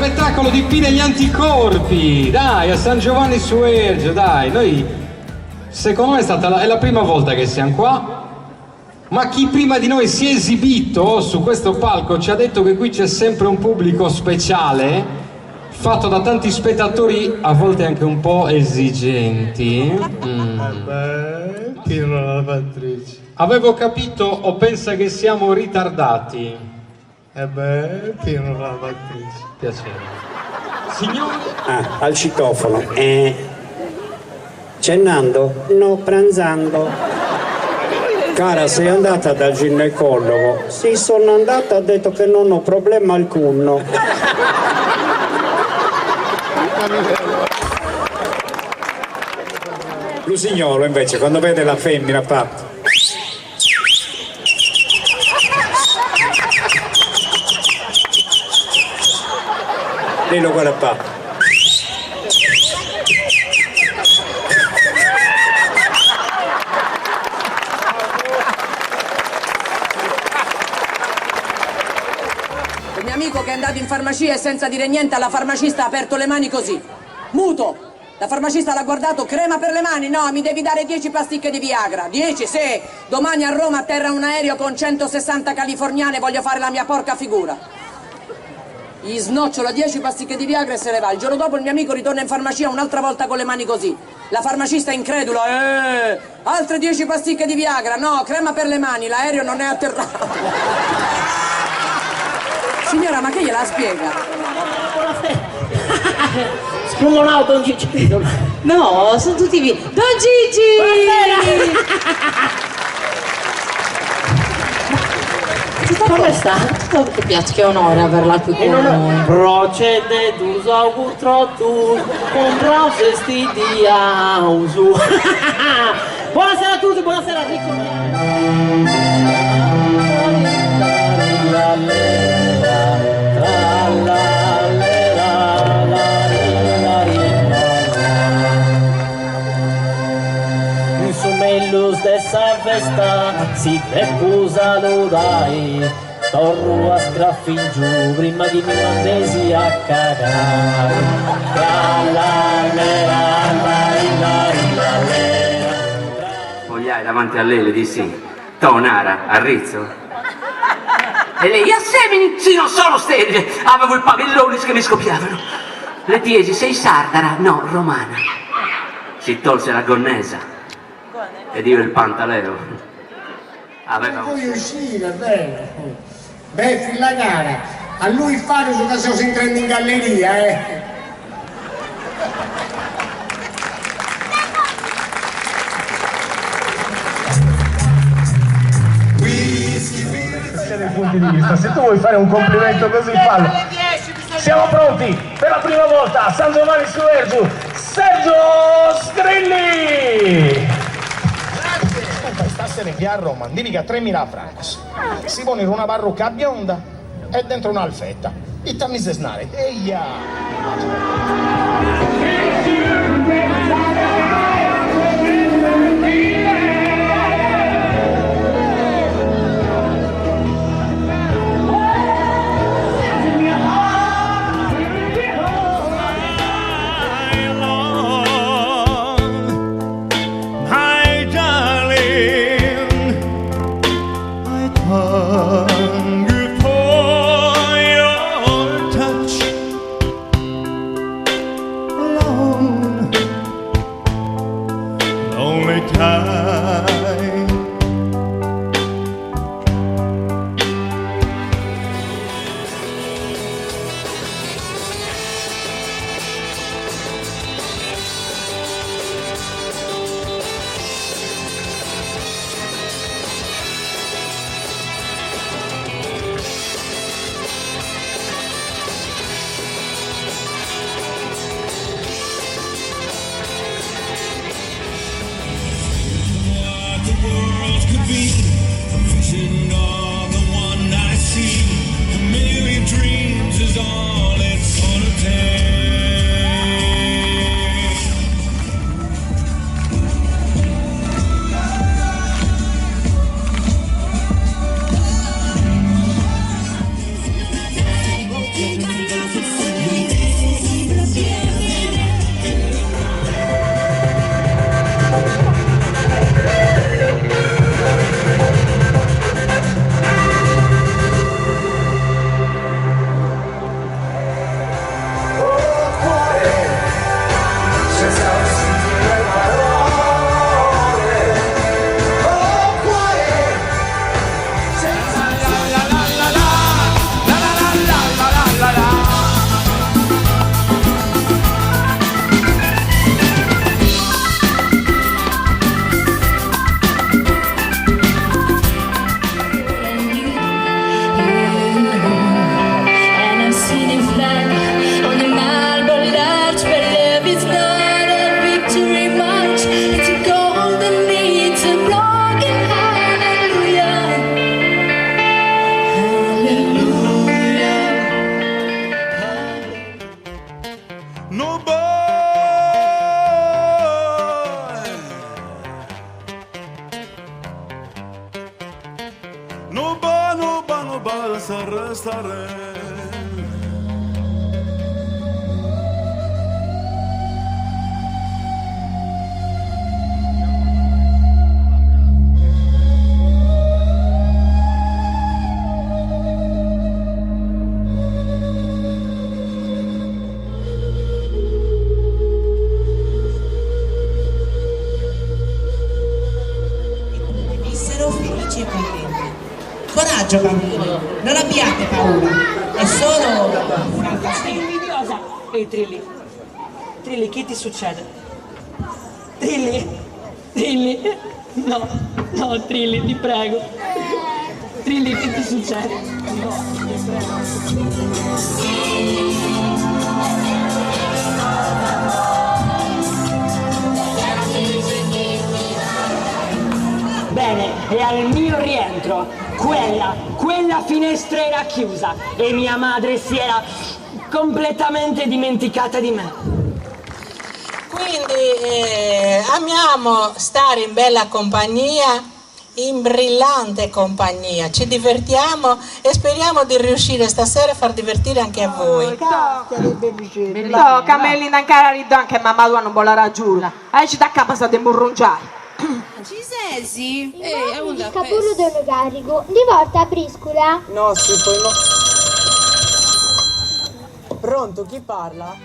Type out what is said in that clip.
spettacolo di P degli Anticorpi, dai, a San Giovanni Suergio, dai, noi, secondo me è la prima volta che siamo qua, ma chi prima di noi si è esibito su questo palco ci ha detto che qui c'è sempre un pubblico speciale, fatto da tanti spettatori, a volte anche un po' esigenti. Chi non la lavatrice? Avevo capito o pensa che siamo ritardati? Chi non la lavatrice? Piacere. Signore? Al citofono. Cenando? No, pranzando. Cara, sei andata dal ginecologo? Sì, sono andata, ha detto che non ho problema alcuno. Lusignolo invece, quando vede la femmina fa... Lei lo guarda qua. Il mio amico che è andato in farmacia e senza dire niente alla farmacista ha aperto le mani così, muto. La farmacista l'ha guardato, crema per le mani? No, mi devi dare 10 pasticche di Viagra. 10, sì. Domani a Roma atterra un aereo con 160 californiane, voglio fare la mia porca figura. Gli snocciola 10 pasticche di Viagra e se ne va. Il giorno dopo il mio amico ritorna in farmacia un'altra volta con le mani così. La farmacista incredula, altre 10 pasticche di Viagra, no, crema per le mani, l'aereo non è atterrato. Signora, ma che gliela spiega? Sprumonato Don Gigi. No, sono tutti via. Don Gigi! Come sta? Che piace, che onore averla qui con noi. Procede dus augutrotus, con sti di ausu. Buonasera a tutti, buonasera Enrico. Insumellus dessa festa si depusa lodai, torro a scraffi in giù prima di mi andesi a cagare. Vogliai davanti a lei le dissi: Tonara, a Rizzo? E lei: a semini? Sì, non sono sterile, avevo i pavilloni che mi scoppiavano. Le chiesi: sei sardara? No, romana. Si tolse la gonnesa ed io il pantaleo. Aveva Puoi uscire, bene. Beffi la gara, a lui fare su che si entrando in galleria, punti di vista, se tu vuoi fare un complimento così fallo. Siamo pronti per la prima volta a San Giovanni Suergiu, Sergio Strilli. Stasera qui a Roma, devi che a 3.000 francos si pone in una parrucca bionda e dentro un'alfetta e tammi se snare stare. Felici e contenti. Coraggio bambini, non abbiate paura, è solo fantasia. Invidiosa! Ehi Trilli, Trilli, che ti succede? Trilli, Trilli, no, no Trilli, ti prego. Trilli, che ti succede? No, ti Bene, e al mio rientro, quella finestra era chiusa e mia madre si era completamente dimenticata di me. Quindi amiamo stare in bella compagnia, in brillante compagnia, ci divertiamo e speriamo di riuscire stasera a far divertire anche a voi. No, Camelli non cara riddo anche mamma tua non vuole raggiungere. Ci da casa di murrungiare. Gisesi? Il capullo dello carico, di volta a briscola? No, sì, poi no. Pronto, chi parla?